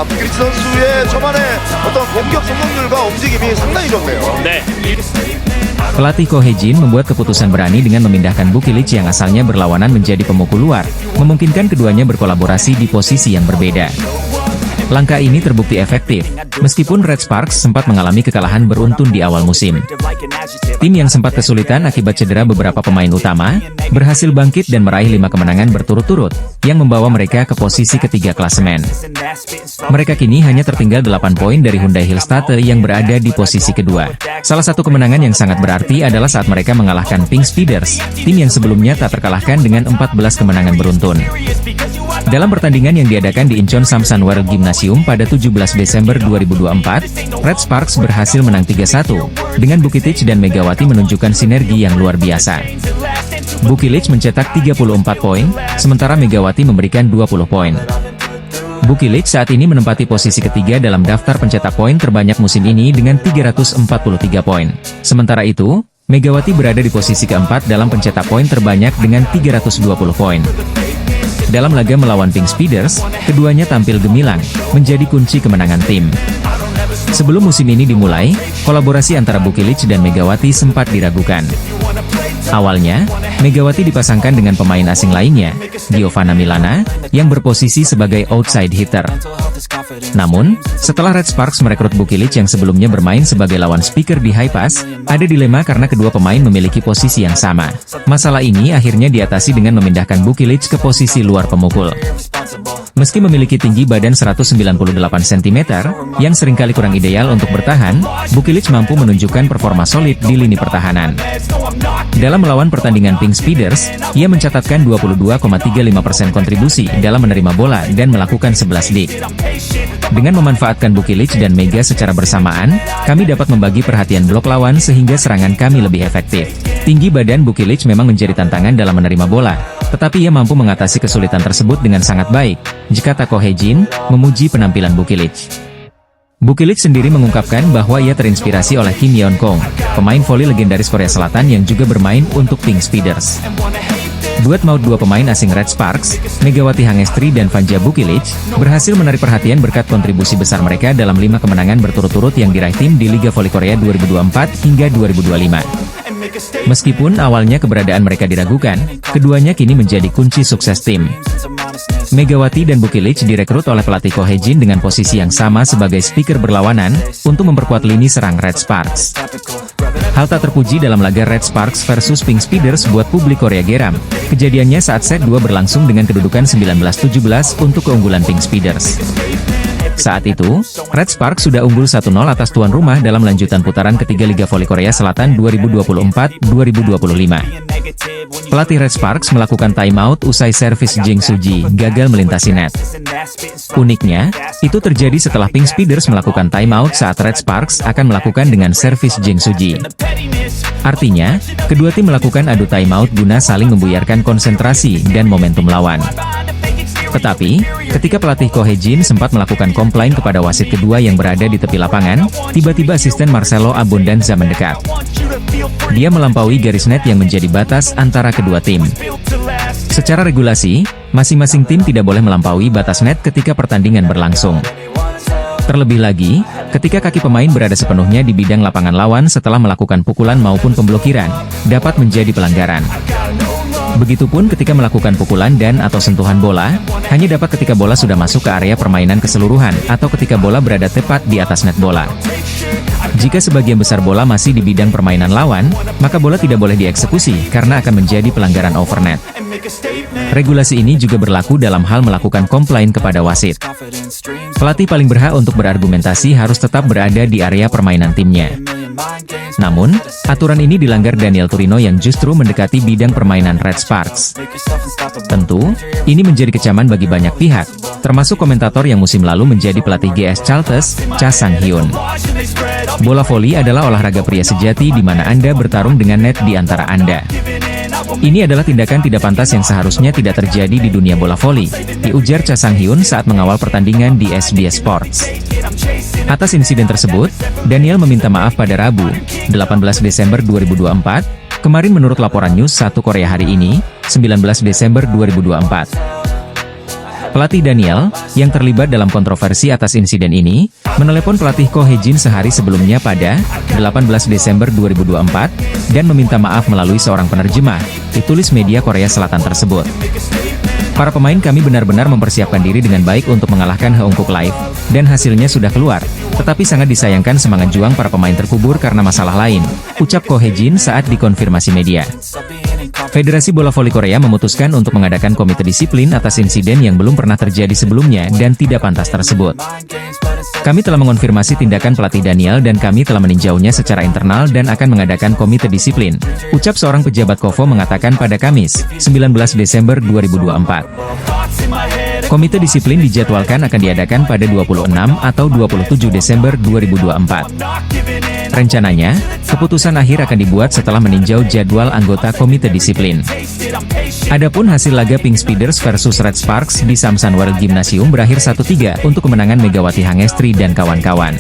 부킬리치 선수의 초반에 어떤 공격 성공률과 움직임이 상당히 좋네요. 네. Pelatih Ko Hee-jin membuat keputusan berani dengan memindahkan Bukilic yang asalnya berlawanan menjadi pemukul luar, memungkinkan keduanya berkolaborasi di posisi yang berbeda. Langkah ini terbukti efektif, meskipun Red Sparks sempat mengalami kekalahan beruntun di awal musim. Tim yang sempat kesulitan akibat cedera beberapa pemain utama, berhasil bangkit dan meraih 5 kemenangan berturut-turut, yang membawa mereka ke posisi ketiga klasemen. Mereka kini hanya tertinggal 8 poin dari Hyundai Hillstatt yang berada di posisi kedua. Salah satu kemenangan yang sangat berarti adalah saat mereka mengalahkan Pink Speeders, tim yang sebelumnya tak terkalahkan dengan 14 kemenangan beruntun. Dalam pertandingan yang diadakan di Incheon Samsan World Gymnasium pada 17 Desember 2024, Red Sparks berhasil menang 3-1, dengan Bukilic dan Megawati menunjukkan sinergi yang luar biasa. Bukilic mencetak 34 poin, sementara Megawati memberikan 20 poin. Bukilic saat ini menempati posisi ketiga dalam daftar pencetak poin terbanyak musim ini dengan 343 poin. Sementara itu, Megawati berada di posisi keempat dalam pencetak poin terbanyak dengan 320 poin. Dalam laga melawan Pink Speeders, keduanya tampil gemilang, menjadi kunci kemenangan tim. Sebelum musim ini dimulai, kolaborasi antara Bukilic dan Megawati sempat diragukan. Awalnya, Megawati dipasangkan dengan pemain asing lainnya, Giovanna Milana, yang berposisi sebagai outside hitter. Namun, setelah Red Sparks merekrut Bukilic yang sebelumnya bermain sebagai lawan speaker di high pass, ada dilema karena kedua pemain memiliki posisi yang sama. Masalah ini akhirnya diatasi dengan memindahkan Bukilic ke posisi luar pemukul. Meski memiliki tinggi badan 198 cm, yang seringkali kurang ideal untuk bertahan, Bukilic mampu menunjukkan performa solid di lini pertahanan. Dalam melawan pertandingan Pink Speeders, ia mencatatkan 22,35% kontribusi dalam menerima bola dan melakukan 11 dik. Dengan memanfaatkan Bukilic dan Mega secara bersamaan, kami dapat membagi perhatian blok lawan sehingga serangan kami lebih efektif. Tinggi badan Bukilic memang menjadi tantangan dalam menerima bola, tetapi ia mampu mengatasi kesulitan tersebut dengan sangat baik, jika Ko Hee-jin memuji penampilan Bukilic. Bukilic sendiri mengungkapkan bahwa ia terinspirasi oleh Kim Yeon-kong, pemain voli legendaris Korea Selatan yang juga bermain untuk Pink Speeders. Duet maut dua pemain asing Red Sparks, Megawati Hangestri dan Vanja Bukilic, berhasil menarik perhatian berkat kontribusi besar mereka dalam 5 kemenangan berturut-turut yang diraih tim di Liga Voli Korea 2024 hingga 2025. Meskipun awalnya keberadaan mereka diragukan, keduanya kini menjadi kunci sukses tim. Megawati dan Bukilic direkrut oleh pelatih Ko Hee-jin dengan posisi yang sama sebagai speaker berlawanan, untuk memperkuat lini serang Red Sparks. Hal tak terpuji dalam laga Red Sparks versus Pink Speeders buat publik Korea geram. Kejadiannya saat set 2 berlangsung dengan kedudukan 19-17 untuk keunggulan Pink Speeders. Saat itu, Red Sparks sudah unggul 1-0 atas tuan rumah dalam lanjutan putaran ketiga Liga Voli Korea Selatan 2024-2025. Pelatih Red Sparks melakukan timeout usai servis Jeng Suji gagal melintasi net. Uniknya, itu terjadi setelah Pink Speeders melakukan timeout saat Red Sparks akan melakukan dengan servis Jeng Suji. Artinya, kedua tim melakukan adu timeout guna saling membuyarkan konsentrasi dan momentum lawan. Tetapi, ketika pelatih Ko Hee-jin sempat melakukan komplain kepada wasit kedua yang berada di tepi lapangan, tiba-tiba asisten Marcelo Abondanza mendekat. Dia melampaui garis net yang menjadi batas antara kedua tim. Secara regulasi, masing-masing tim tidak boleh melampaui batas net ketika pertandingan berlangsung. Terlebih lagi, ketika kaki pemain berada sepenuhnya di bidang lapangan lawan setelah melakukan pukulan maupun pemblokiran, dapat menjadi pelanggaran. Begitupun ketika melakukan pukulan dan/atau sentuhan bola, hanya dapat ketika bola sudah masuk ke area permainan keseluruhan atau ketika bola berada tepat di atas net bola. Jika sebagian besar bola masih di bidang permainan lawan, maka bola tidak boleh dieksekusi karena akan menjadi pelanggaran overnet. Regulasi ini juga berlaku dalam hal melakukan komplain kepada wasit. Pelatih paling berhak untuk berargumentasi harus tetap berada di area permainan timnya. Namun, aturan ini dilanggar Daniel Turino yang justru mendekati bidang permainan Red Sparks. Tentu, ini menjadi kecaman bagi banyak pihak, termasuk komentator yang musim lalu menjadi pelatih GS Charltes, Cha Sang-hyun. Bola voli adalah olahraga pria sejati di mana Anda bertarung dengan net di antara Anda. Ini adalah tindakan tidak pantas yang seharusnya tidak terjadi di dunia bola voli, diujar Cha Sang-hyun saat mengawal pertandingan di SBS Sports. Atas insiden tersebut, Daniel meminta maaf pada Rabu, 18 Desember 2024, kemarin menurut laporan News 1 Korea hari ini, 19 Desember 2024. Pelatih Daniel, yang terlibat dalam kontroversi atas insiden ini, menelepon pelatih Ko Hye-jin sehari sebelumnya pada 18 Desember 2024, dan meminta maaf melalui seorang penerjemah, ditulis media Korea Selatan tersebut. Para pemain kami benar-benar mempersiapkan diri dengan baik untuk mengalahkan Heungkuk Live, dan hasilnya sudah keluar. Tetapi sangat disayangkan semangat juang para pemain terkubur karena masalah lain, ucap Ko Hye-jin saat dikonfirmasi media. Federasi Bola Voli Korea memutuskan untuk mengadakan komite disiplin atas insiden yang belum pernah terjadi sebelumnya dan tidak pantas tersebut. Kami telah mengonfirmasi tindakan pelatih Daniel dan kami telah meninjaunya secara internal dan akan mengadakan komite disiplin, ucap seorang pejabat KOFO mengatakan pada Kamis, 19 Desember 2024. Komite disiplin dijadwalkan akan diadakan pada 26 atau 27 Desember 2024. Rencananya, keputusan akhir akan dibuat setelah meninjau jadwal anggota komite disiplin. Adapun hasil laga Pink Speeders versus Red Sparks di Samsan World Gymnasium berakhir 1-3 untuk kemenangan Megawati Hangestri dan kawan-kawan.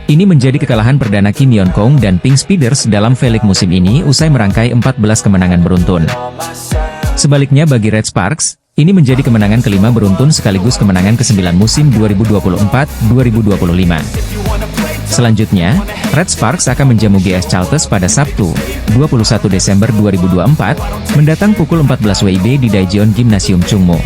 Ini menjadi kekalahan perdana Kim Yeon Kong dan Pink Speeders dalam V-League musim ini usai merangkai 14 kemenangan beruntun. Sebaliknya bagi Red Sparks, ini menjadi kemenangan kelima beruntun sekaligus kemenangan ke-9 musim 2024-2025. Selanjutnya, Red Sparks akan menjamu GS Chalters pada Sabtu, 21 Desember 2024, mendatang pukul 14 WIB di Daejeon Gymnasium Chungmu.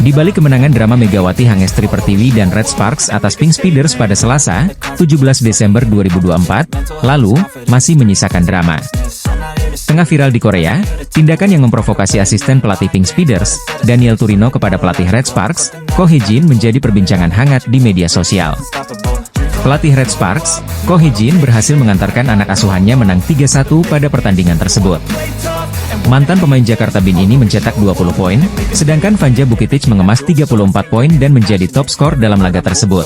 Di balik kemenangan drama Megawati Hangestri Pertiwi dan Red Sparks atas Pink Speeders pada Selasa, 17 Desember 2024, lalu, masih menyisakan drama. Tengah viral di Korea, tindakan yang memprovokasi asisten pelatih Pink Speeders, Daniel Turino kepada pelatih Red Sparks, Ko Hye-jin menjadi perbincangan hangat di media sosial. Pelatih Red Sparks, Ko Hye-jin berhasil mengantarkan anak asuhannya menang 3-1 pada pertandingan tersebut. Mantan pemain Jakarta Bin ini mencetak 20 poin, sedangkan Vanja Bukitic mengemas 34 poin dan menjadi top skor dalam laga tersebut.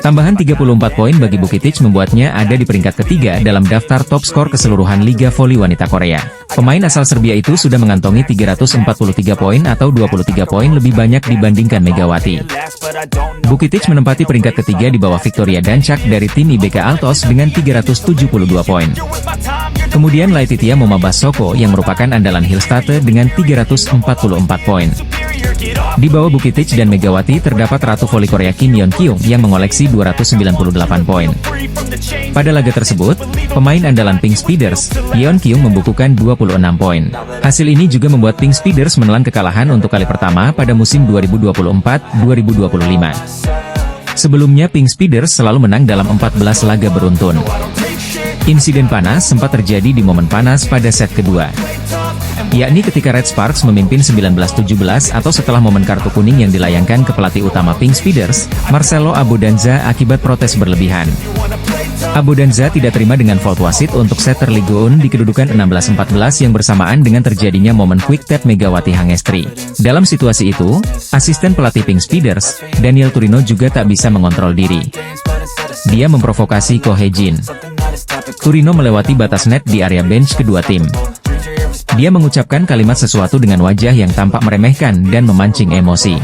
Tambahan 34 poin bagi Bukitic membuatnya ada di peringkat ketiga dalam daftar top skor keseluruhan Liga Voli Wanita Korea. Pemain asal Serbia itu sudah mengantongi 343 poin atau 23 poin lebih banyak dibandingkan Megawati. Bukitic menempati peringkat ketiga di bawah Victoria Danchak dari tim IBK Altos dengan 372 poin. Kemudian Laetitia Momabasoko yang merupakan andalan Hillstate dengan 344 poin. Di bawah Bukitic dan Megawati terdapat Ratu Voli Korea Kim Yeon Kyung yang mengoleksi 298 poin. Pada laga tersebut, pemain andalan Pink Speeders, Yeon Kyung membukukan 26 poin. Hasil ini juga membuat Pink Speeders menelan kekalahan untuk kali pertama pada musim 2024-2025. Sebelumnya Pink Speeders selalu menang dalam 14 laga beruntun. Insiden panas sempat terjadi di momen panas pada set kedua, yakni ketika Red Sparks memimpin 19-17 atau setelah momen kartu kuning yang dilayangkan ke pelatih utama Pink Speeders, Marcelo Abodanza akibat protes berlebihan. Abodanza tidak terima dengan fault wasit untuk setter Lee Go-eun di kedudukan 16-14 yang bersamaan dengan terjadinya momen quick tap Megawati Hangestri. Dalam situasi itu, asisten pelatih Pink Speeders, Daniel Turino juga tak bisa mengontrol diri. Dia memprovokasi Ko Hye-jin. Turino melewati batas net di area bench kedua tim. Dia mengucapkan kalimat sesuatu dengan wajah yang tampak meremehkan dan memancing emosi.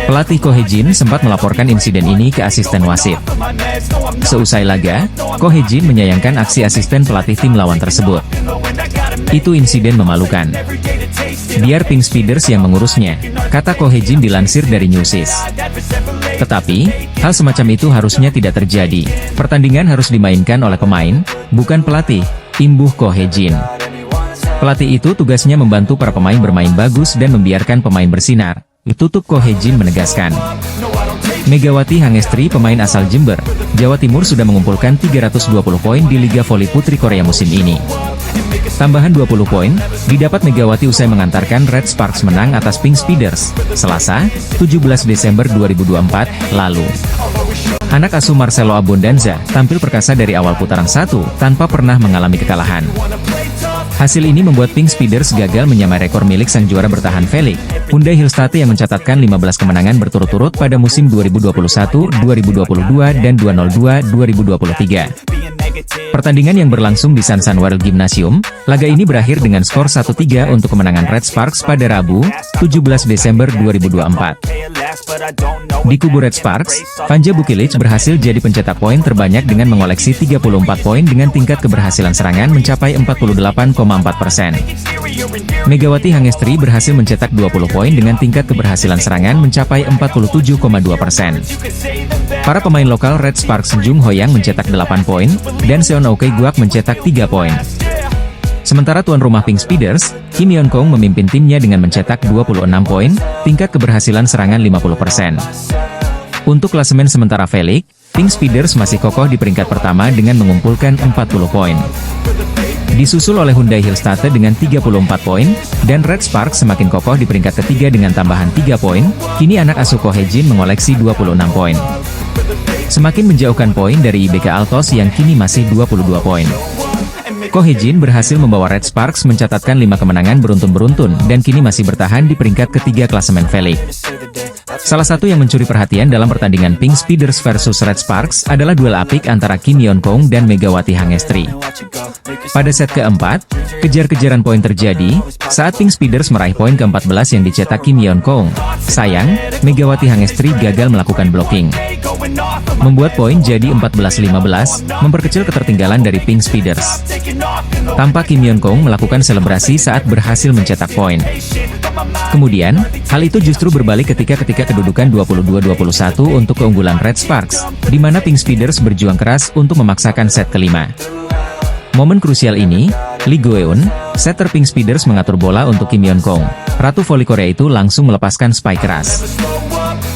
Pelatih Ko Hye-jin sempat melaporkan insiden ini ke asisten wasit. Seusai laga, Ko Hye-jin menyayangkan aksi asisten pelatih tim lawan tersebut. Itu insiden memalukan. Biar Pink Speeders yang mengurusnya, kata Ko Hye-jin dilansir dari Newsis. Tetapi, hal semacam itu harusnya tidak terjadi. Pertandingan harus dimainkan oleh pemain, bukan pelatih, imbuh Ko Hye-jin. Pelatih itu tugasnya membantu para pemain bermain bagus dan membiarkan pemain bersinar, tutup Ko Hye-jin menegaskan. Megawati Hangestri, pemain asal Jember, Jawa Timur sudah mengumpulkan 320 poin di Liga Voli Putri Korea musim ini. Tambahan 20 poin, didapat Megawati usai mengantarkan Red Sparks menang atas Pink Speeders, Selasa, 17 Desember 2024, lalu. Anak asuh Marcelo Abodanza tampil perkasa dari awal putaran 1, tanpa pernah mengalami kekalahan. Hasil ini membuat Pink Speeders gagal menyamai rekor milik sang juara bertahan V-League, Hyundai Hillstate yang mencatatkan 15 kemenangan berturut-turut pada musim 2021-2022 dan 2002-2023. Pertandingan yang berlangsung di San World Gymnasium, laga ini berakhir dengan skor 1-3 untuk kemenangan Red Sparks pada Rabu, 17 Desember 2024. Di kubu Red Sparks, Vanja Bukilic berhasil jadi pencetak poin terbanyak dengan mengoleksi 34 poin dengan tingkat keberhasilan serangan mencapai 48,4%. Megawati Hangestri berhasil mencetak 20 poin dengan tingkat keberhasilan serangan mencapai 47,2%. Para pemain lokal Red Sparks Jung Hoyang mencetak 8 poin, dan Seon Oke Guak mencetak 3 poin. Sementara tuan rumah Pink Speeders, Kim Yeon Kong memimpin timnya dengan mencetak 26 poin, tingkat keberhasilan serangan 50%. Untuk klasemen sementara V-League, Pink Speeders masih kokoh di peringkat pertama dengan mengumpulkan 40 poin. Disusul oleh Hyundai Hillstatte dengan 34 poin, dan Red Sparks semakin kokoh di peringkat ketiga dengan tambahan 3 poin, kini anak asuh Ko Hye-jin mengoleksi 26 poin. Semakin menjauhkan poin dari IBK Altos yang kini masih 22 poin. Ko Hye-jin berhasil membawa Red Sparks mencatatkan 5 kemenangan beruntun-beruntun dan kini masih bertahan di peringkat ketiga klasemen V-League. Salah satu yang mencuri perhatian dalam pertandingan Pink Speeders versus Red Sparks adalah duel apik antara Kim Yeon Kong dan Megawati Hangestri. Pada set keempat, kejar-kejaran poin terjadi saat Pink Speeders meraih poin ke-14 yang dicetak Kim Yeon Kong. Sayang, Megawati Hangestri gagal melakukan blocking, membuat poin jadi 14-15, memperkecil ketertinggalan dari Pink Speeders. Tampak Kim Yeon Kong melakukan selebrasi saat berhasil mencetak poin. Kemudian, hal itu justru berbalik ketika kedudukan 22-21 untuk keunggulan Red Sparks, di mana Pink Speeders berjuang keras untuk memaksakan set kelima. Momen krusial ini, Lee Go-eun, setter Pink Speeders mengatur bola untuk Kim Yeon Kong. Ratu voli Korea itu langsung melepaskan spike keras.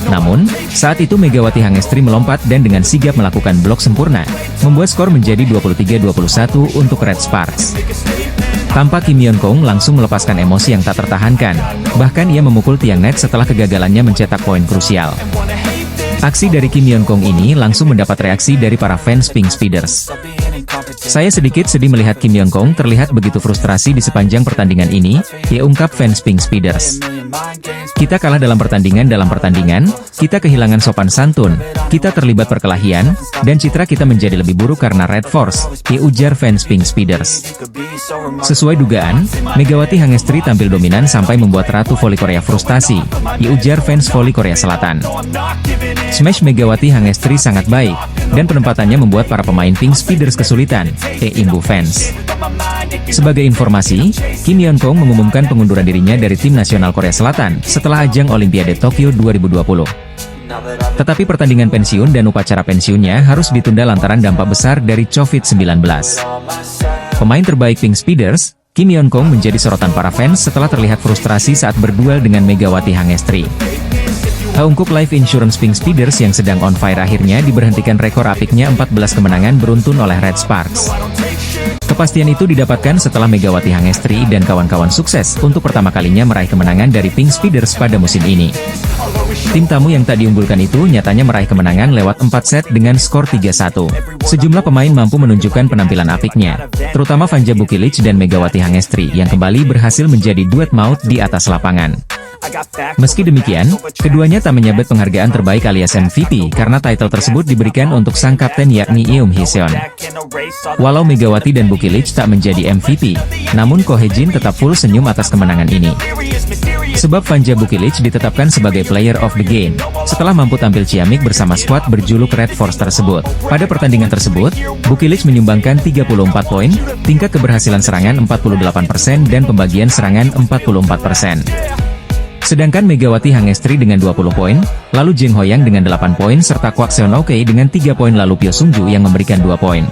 Namun, saat itu Megawati Hangestri melompat dan dengan sigap melakukan blok sempurna, membuat skor menjadi 23-21 untuk Red Sparks. Tampak Kim Yeon Kong langsung melepaskan emosi yang tak tertahankan, bahkan ia memukul tiang net setelah kegagalannya mencetak poin krusial. Aksi dari Kim Yeon Kong ini langsung mendapat reaksi dari para fans Pink Speeders. Saya sedikit sedih melihat Kim Yeon Kong terlihat begitu frustrasi di sepanjang pertandingan ini, ya ungkap fans Pink Speeders. Kita kalah dalam pertandingan, kita kehilangan sopan santun, kita terlibat perkelahian, dan citra kita menjadi lebih buruk karena Red Force, ya ujar fans Pink Speeders. Sesuai dugaan, Megawati Hangestri tampil dominan sampai membuat Ratu voli Korea frustasi, ya ujar fans voli Korea Selatan. Smash Megawati Hangestri sangat baik, dan penempatannya membuat para pemain Pink Speeders kesulitan, imbu fans. Sebagai informasi, Kim Yeon Kong mengumumkan pengunduran dirinya dari tim nasional Korea Selatan setelah ajang Olimpiade Tokyo 2020. Tetapi pertandingan pensiun dan upacara pensiunnya harus ditunda lantaran dampak besar dari COVID-19. Pemain terbaik Pink Speeders, Kim Yeon Kong menjadi sorotan para fans setelah terlihat frustrasi saat berduel dengan Megawati Hangestri. Haungkuk Life Insurance Pink Speeders yang sedang on fire akhirnya diberhentikan rekor apiknya 14 kemenangan beruntun oleh Red Sparks. Kepastian itu didapatkan setelah Megawati Hangestri dan kawan-kawan sukses untuk pertama kalinya meraih kemenangan dari Pink Speeders pada musim ini. Tim tamu yang tak diunggulkan itu nyatanya meraih kemenangan lewat 4 set dengan skor 3-1. Sejumlah pemain mampu menunjukkan penampilan apiknya, terutama Vanja Bukilic dan Megawati Hangestri yang kembali berhasil menjadi duet maut di atas lapangan. Meski demikian, keduanya tak menyabet penghargaan terbaik alias MVP karena title tersebut diberikan untuk sang kapten yakni Eum Hee-seon. Walau Megawati dan Bukilic tak menjadi MVP, namun Ko Hye-jin tetap full senyum atas kemenangan ini. Sebab Vanja Bukilic ditetapkan sebagai player of the game, setelah mampu tampil ciamik bersama skuad berjuluk Red Force tersebut. Pada pertandingan tersebut, Bukilic menyumbangkan 34 poin, tingkat keberhasilan serangan 48% dan pembagian serangan 44%. Sedangkan Megawati Hangestri dengan 20 poin, lalu Jung Hoyang dengan 8 poin serta Kwak Seon Oke dengan 3 poin lalu Pyo Sung-ju yang memberikan 2 poin.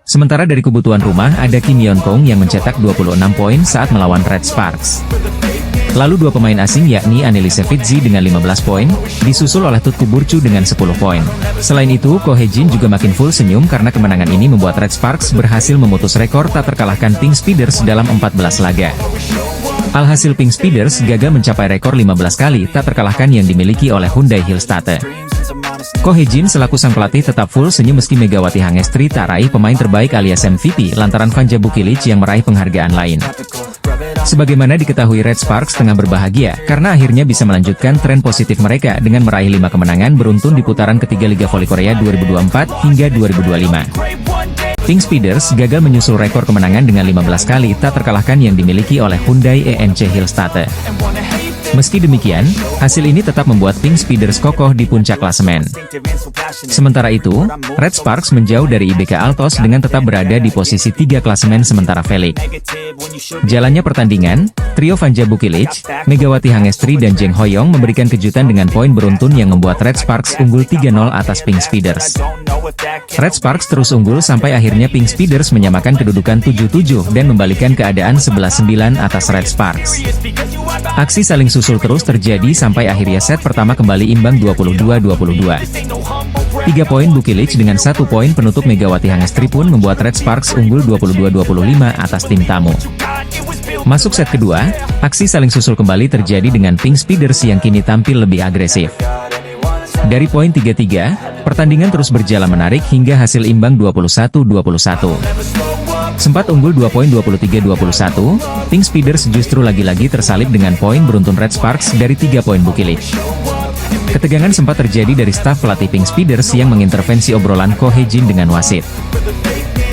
Sementara dari kubu tuan rumah ada Kim Yeon Kong yang mencetak 26 poin saat melawan Red Sparks. Lalu dua pemain asing yakni Annelise Fitzi dengan 15 poin, disusul oleh Tutku Burcu dengan 10 poin. Selain itu, Ko Hye-jin juga makin full senyum karena kemenangan ini membuat Red Sparks berhasil memutus rekor tak terkalahkan Pink Speeders dalam 14 laga. Alhasil Pink Speeders gagal mencapai rekor 15 kali tak terkalahkan yang dimiliki oleh Hyundai Hillstatte. Ko Hye-jin selaku sang pelatih tetap full senyum meski Megawati Hangestri tak raih pemain terbaik alias MVP lantaran Vanja Bukilic yang meraih penghargaan lain. Sebagaimana diketahui, Red Sparks tengah berbahagia karena akhirnya bisa melanjutkan tren positif mereka dengan meraih 5 kemenangan beruntun di putaran ketiga Liga Voli Korea 2024 hingga 2025. Pink Speeders gagal menyusul rekor kemenangan dengan 15 kali tak terkalahkan yang dimiliki oleh Hyundai ENC Hillstatte. Meski demikian, hasil ini tetap membuat Pink Speeders kokoh di puncak klasemen. Sementara itu, Red Sparks menjauh dari IBK Altos dengan tetap berada di posisi 3 klasemen sementara Felix. Jalannya pertandingan, trio Vanja Bukilic, Megawati Hangestri dan Jeng Hoyong memberikan kejutan dengan poin beruntun yang membuat Red Sparks unggul 3-0 atas Pink Speeders. Red Sparks terus unggul sampai akhirnya Pink Speeders menyamakan kedudukan 7-7 dan membalikan keadaan 11-9 atas Red Sparks. Aksi saling susul terus terjadi sampai akhirnya set pertama kembali imbang 22-22. 3 poin Bukilic dengan 1 poin penutup Megawati Hangestri pun membuat Red Sparks unggul 22-25 atas tim tamu. Masuk set kedua, aksi saling susul kembali terjadi dengan Pink Speeders yang kini tampil lebih agresif. Dari poin 3-3, pertandingan terus berjalan menarik hingga hasil imbang 21-21. Sempat unggul 2 poin 23-21, Pink Speeders justru lagi-lagi tersalib dengan poin beruntun Red Sparks dari 3 poin Bukilic. Ketegangan sempat terjadi dari staf pelatih Pink Speeders yang mengintervensi obrolan Ko Hye-jin dengan wasit.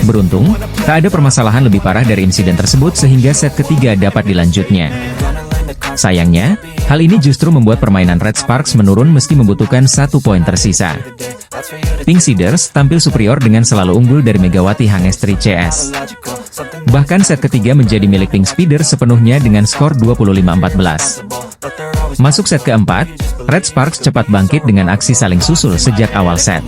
Beruntung, tak ada permasalahan lebih parah dari insiden tersebut sehingga set ketiga dapat dilanjutnya. Sayangnya, hal ini justru membuat permainan Red Sparks menurun meski membutuhkan 1 poin tersisa. Pink Speeders tampil superior dengan selalu unggul dari Megawati Hangestri CS. Bahkan set ketiga menjadi milik Pink Speeders sepenuhnya dengan skor 25-14. Masuk set keempat, Red Sparks cepat bangkit dengan aksi saling susul sejak awal set.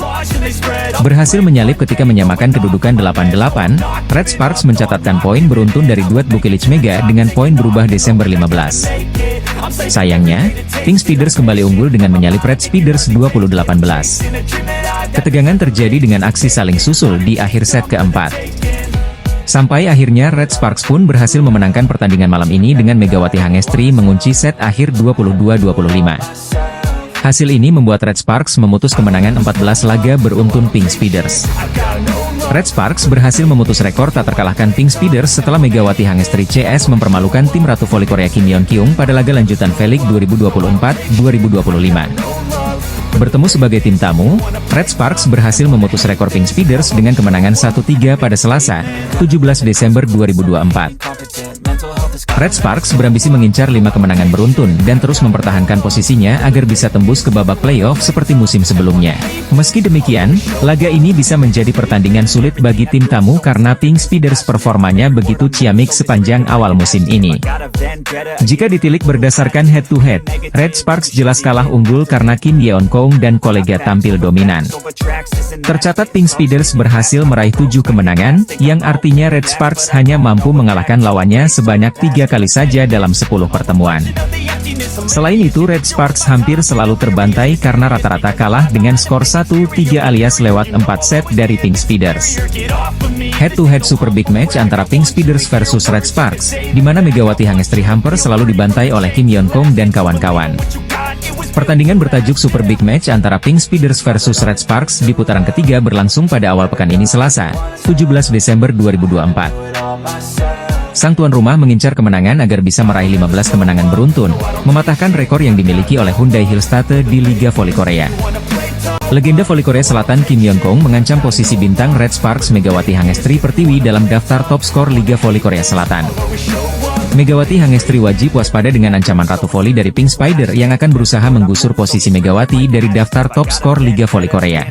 Berhasil menyalip ketika menyamakan kedudukan 8-8, Red Sparks mencatatkan poin beruntun dari duet Bukilic Mega dengan poin berubah Desember 15. Sayangnya, Pink Speeders kembali unggul dengan menyalip Red Speeders 28-18. Ketegangan terjadi dengan aksi saling susul di akhir set keempat. Sampai akhirnya Red Sparks pun berhasil memenangkan pertandingan malam ini dengan Megawati Hangestri mengunci set akhir 22-25. Hasil ini membuat Red Sparks memutus kemenangan 14 laga beruntun Pink Speeders. Red Sparks berhasil memutus rekor tak terkalahkan Pink Speeders setelah Megawati Hangestri CS mempermalukan tim Ratu Voli Korea Kim Yeon Kyung pada laga lanjutan Felix 2024-2025. Bertemu sebagai tim tamu, Red Sparks berhasil memutus rekor Pink Speeders dengan kemenangan 1-3 pada Selasa, 17 Desember 2024. Red Sparks berambisi mengincar 5 kemenangan beruntun dan terus mempertahankan posisinya agar bisa tembus ke babak playoff seperti musim sebelumnya. Meski demikian, laga ini bisa menjadi pertandingan sulit bagi tim tamu karena Pink Speeders performanya begitu ciamik sepanjang awal musim ini. Jika ditilik berdasarkan head-to-head, Red Sparks jelas kalah unggul karena Kim Yeon Kong dan kolega tampil dominan. Tercatat Pink Speeders berhasil meraih 7 kemenangan, yang artinya Red Sparks hanya mampu mengalahkan lawannya sebanyak 3 kali saja dalam 10 pertemuan. Selain itu Red Sparks hampir selalu terbantai karena rata-rata kalah dengan skor 1-3 alias lewat 4 set dari Pink Speeders. Head-to-head super big match antara Pink Speeders versus Red Sparks, di mana Megawati Hangestri hampir selalu dibantai oleh Kim Yeon Kong dan kawan-kawan. Pertandingan bertajuk Super Big Match antara Pink Speeders versus Red Sparks di putaran ketiga berlangsung pada awal pekan ini Selasa, 17 Desember 2024. Sang tuan rumah mengincar kemenangan agar bisa meraih 15 kemenangan beruntun, mematahkan rekor yang dimiliki oleh Hyundai Hillstatte di Liga Voli Korea. Legenda voli Korea Selatan Kim Yeon Kong mengancam posisi bintang Red Sparks Megawati Hangestri Pertiwi dalam daftar top skor Liga Voli Korea Selatan. Megawati Hangestri wajib waspada dengan ancaman Ratu Voli dari Pink Spider yang akan berusaha menggusur posisi Megawati dari daftar top skor Liga Voli Korea.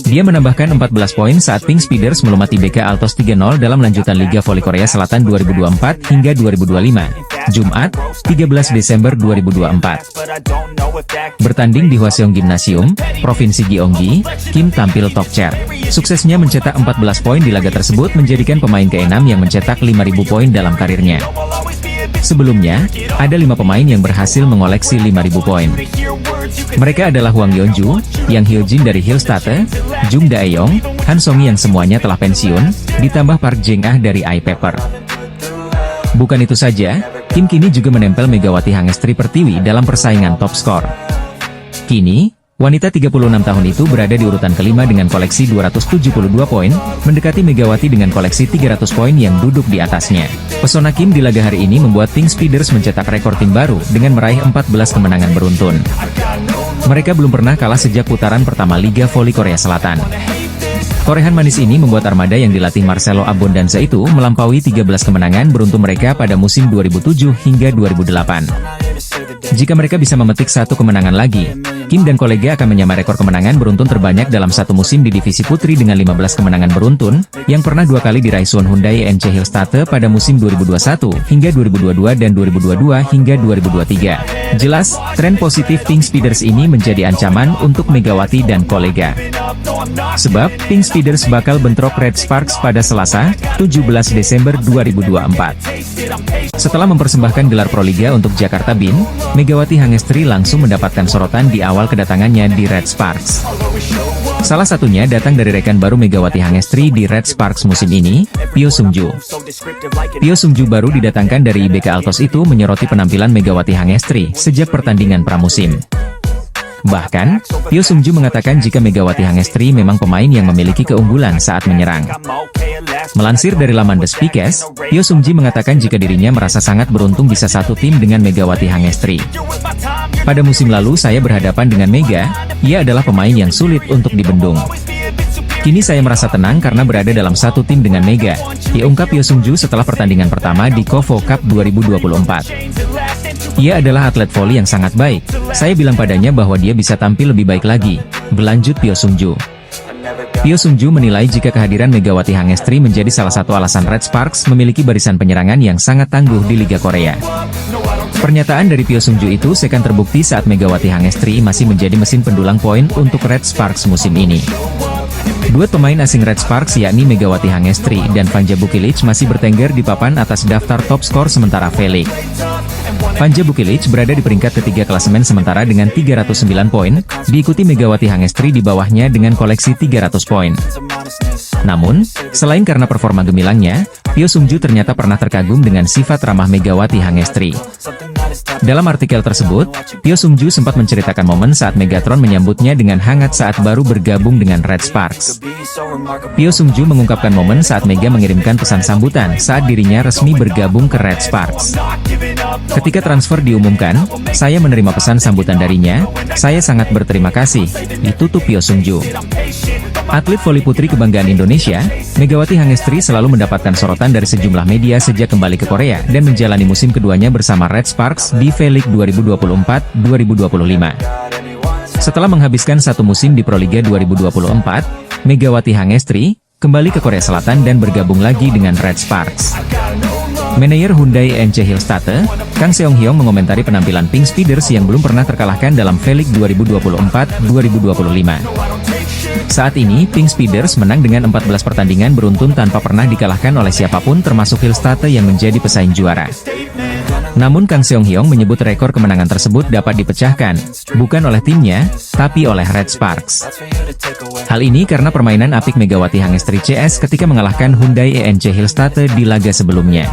Dia menambahkan 14 poin saat Pink Speeders melumati BK Altos 3-0 dalam lanjutan Liga Voli Korea Selatan 2024 hingga 2025, Jumat, 13 Desember 2024. Bertanding di Hwaseong Gymnasium, Provinsi Gyeonggi, Kim tampil top chair. Suksesnya mencetak 14 poin di laga tersebut menjadikan pemain ke-6 yang mencetak 5.000 poin dalam karirnya. Sebelumnya, ada 5 pemain yang berhasil mengoleksi 5.000 poin. Mereka adalah Hwang Yeonju, Yang Hyojin dari Hillstatte, Jung Dae-yong, Han Song-yi yang semuanya telah pensiun, ditambah Park Jeng-ah dari iPaper. Bukan itu saja, Kim kini juga menempel Megawati Hangestri Pertiwi dalam persaingan top skor. Kini, Wanita 36 tahun itu berada di urutan kelima dengan koleksi 272 poin, mendekati Megawati dengan koleksi 300 poin yang duduk di atasnya. Pesona Kim di laga hari ini membuat Pink Speeders mencetak rekor tim baru dengan meraih 14 kemenangan beruntun. Mereka belum pernah kalah sejak putaran pertama Liga Voli Korea Selatan. Torehan manis ini membuat armada yang dilatih Marcelo Abondanza itu melampaui 13 kemenangan beruntun mereka pada musim 2007 hingga 2008. Jika mereka bisa memetik satu kemenangan lagi, Kim dan kolega akan menyamai rekor kemenangan beruntun terbanyak dalam satu musim di divisi putri dengan 15 kemenangan beruntun, yang pernah 2 kali diraih Suwon Hyundai NC Hillstatte pada musim 2021 hingga 2022 dan 2022 hingga 2023. Jelas, tren positif Pink Speeders ini menjadi ancaman untuk Megawati dan kolega. Sebab, Pink Speeders bakal bentrok Red Sparks pada Selasa, 17 Desember 2024. Setelah mempersembahkan gelar Proliga untuk Jakarta Bin, Megawati Hangestri langsung mendapatkan sorotan di awal kedatangannya di Red Sparks. Salah satunya datang dari rekan baru Megawati Hangestri di Red Sparks musim ini, Pyo Sungju. Pyo Sungju baru didatangkan dari IBK Altos itu menyoroti penampilan Megawati Hangestri sejak pertandingan pramusim. Bahkan, Pyo Sungju mengatakan jika Megawati Hangestri memang pemain yang memiliki keunggulan saat menyerang. Melansir dari laman The Speakers, Pyo Sungji mengatakan jika dirinya merasa sangat beruntung bisa satu tim dengan Megawati Hangestri. Pada musim lalu saya berhadapan dengan Mega, ia adalah pemain yang sulit untuk dibendung. Kini saya merasa tenang karena berada dalam satu tim dengan Mega, diungkap Pyo Sungju setelah pertandingan pertama di KOFO Cup 2024. Ia adalah atlet voli yang sangat baik, saya bilang padanya bahwa dia bisa tampil lebih baik lagi, berlanjut Pyo Sungju. Pyo Sungju menilai jika kehadiran Megawati Hangestri menjadi salah satu alasan Red Sparks memiliki barisan penyerangan yang sangat tangguh di Liga Korea. Pernyataan dari Pyo Sungju itu seakan terbukti saat Megawati Hangestri masih menjadi mesin pendulang poin untuk Red Sparks musim ini. Dua pemain asing Red Sparks yakni Megawati Hangestri dan Vanja Bukilic masih bertengger di papan atas daftar top skor sementara Felix. Vanja Bukilic berada di peringkat ketiga klasemen sementara dengan 309 poin, diikuti Megawati Hangestri di bawahnya dengan koleksi 300 poin. Namun, selain karena performa gemilangnya, Pyo Sungju ternyata pernah terkagum dengan sifat ramah Megawati Hangestri. Dalam artikel tersebut, Pyo Sungju sempat menceritakan momen saat Megatron menyambutnya dengan hangat saat baru bergabung dengan Red Sparks. Pyo Sungju mengungkapkan momen saat Mega mengirimkan pesan sambutan saat dirinya resmi bergabung ke Red Sparks. Ketika transfer diumumkan, saya menerima pesan sambutan darinya, saya sangat berterima kasih, ditutup Pyo Sungju. Atlet voli putri kebanggaan Indonesia, Megawati Hangestri selalu mendapatkan sorotan dari sejumlah media sejak kembali ke Korea dan menjalani musim keduanya bersama Red Sparks di V-League 2024-2025. Setelah menghabiskan satu musim di Proliga 2024, Megawati Hangestri kembali ke Korea Selatan dan bergabung lagi dengan Red Sparks. Manajer Hyundai NC Hillstatte, Kang Seong Hyong mengomentari penampilan Pink Speeders yang belum pernah terkalahkan dalam V-League 2024-2025. Saat ini, Pink Speeders menang dengan 14 pertandingan beruntun tanpa pernah dikalahkan oleh siapapun termasuk Hillstatte yang menjadi pesaing juara. Namun Kang Seong Hyong menyebut rekor kemenangan tersebut dapat dipecahkan, bukan oleh timnya, tapi oleh Red Sparks. Hal ini karena permainan apik Megawati Hangestri CS ketika mengalahkan Hyundai ENC Hillstatte di laga sebelumnya.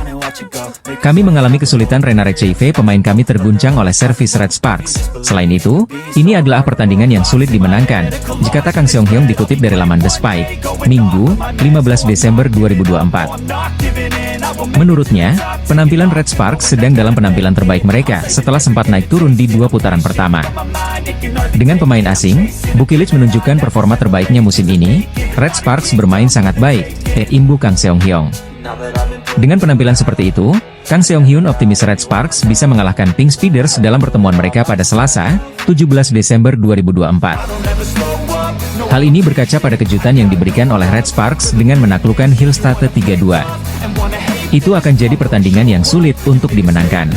Kami mengalami kesulitan Renare CV, pemain kami terguncang oleh servis Red Sparks. Selain itu, ini adalah pertandingan yang sulit dimenangkan, jika Kang Seong Hyong dikutip dari laman The Spike, Minggu, 15 Desember 2024. Menurutnya, penampilan Red Sparks sedang dalam penampilan terbaik mereka setelah sempat naik turun di 2 putaran pertama. Dengan pemain asing, Bukilic menunjukkan performa terbaiknya musim ini, Red Sparks bermain sangat baik, imbu Kang Seong Hyong. Dengan penampilan seperti itu, Kang Seong Hyun optimis Red Sparks bisa mengalahkan Pink Speeders dalam pertemuan mereka pada Selasa, 17 Desember 2024. Hal ini berkaca pada kejutan yang diberikan oleh Red Sparks dengan menaklukkan Hillstatte 3-2. Itu akan jadi pertandingan yang sulit untuk dimenangkan.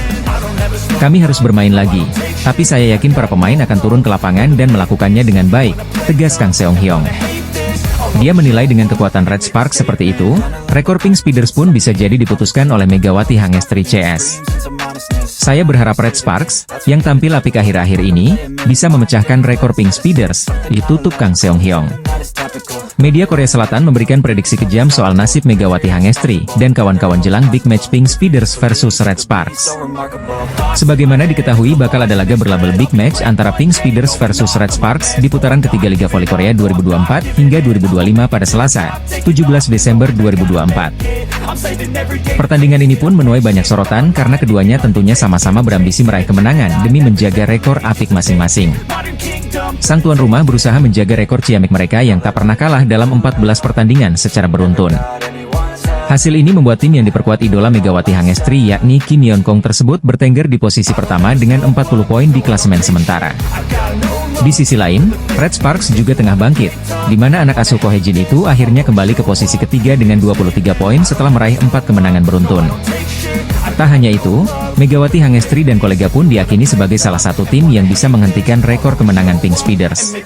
Kami harus bermain lagi, tapi saya yakin para pemain akan turun ke lapangan dan melakukannya dengan baik, tegas Kang Seong Hyong. Dia menilai dengan kekuatan Red Sparks seperti itu, rekor Pink Speeders pun bisa jadi diputuskan oleh Megawati Hangestri CS. Saya berharap Red Sparks, yang tampil apik akhir-akhir ini, bisa memecahkan rekor Pink Speeders, ditutup Kang Seong Hyong. Media Korea Selatan memberikan prediksi kejam soal nasib Megawati Hangestri dan kawan-kawan jelang big match Pink Speeders versus Red Sparks. Sebagaimana diketahui bakal ada laga berlabel big match antara Pink Speeders versus Red Sparks di putaran ketiga Liga Voli Korea 2024 hingga 2025 pada Selasa, 17 Desember 2024. Pertandingan ini pun menuai banyak sorotan karena keduanya tentunya sama-sama berambisi meraih kemenangan demi menjaga rekor apik masing-masing. Sang tuan rumah berusaha menjaga rekor ciamik mereka yang tak pernah kalah dalam 14 pertandingan secara beruntun. Hasil ini membuat tim yang diperkuat idola Megawati Hangestri yakni Kim Yeon Kong tersebut bertengger di posisi pertama dengan 40 poin di klasemen sementara. Di sisi lain, Red Sparks juga tengah bangkit, di mana anak asuh Ko Hae-jin itu akhirnya kembali ke posisi ketiga dengan 23 poin setelah meraih 4 kemenangan beruntun. Tak hanya itu, Megawati Hangestri dan kolega pun diyakini sebagai salah satu tim yang bisa menghentikan rekor kemenangan Pink Speeders.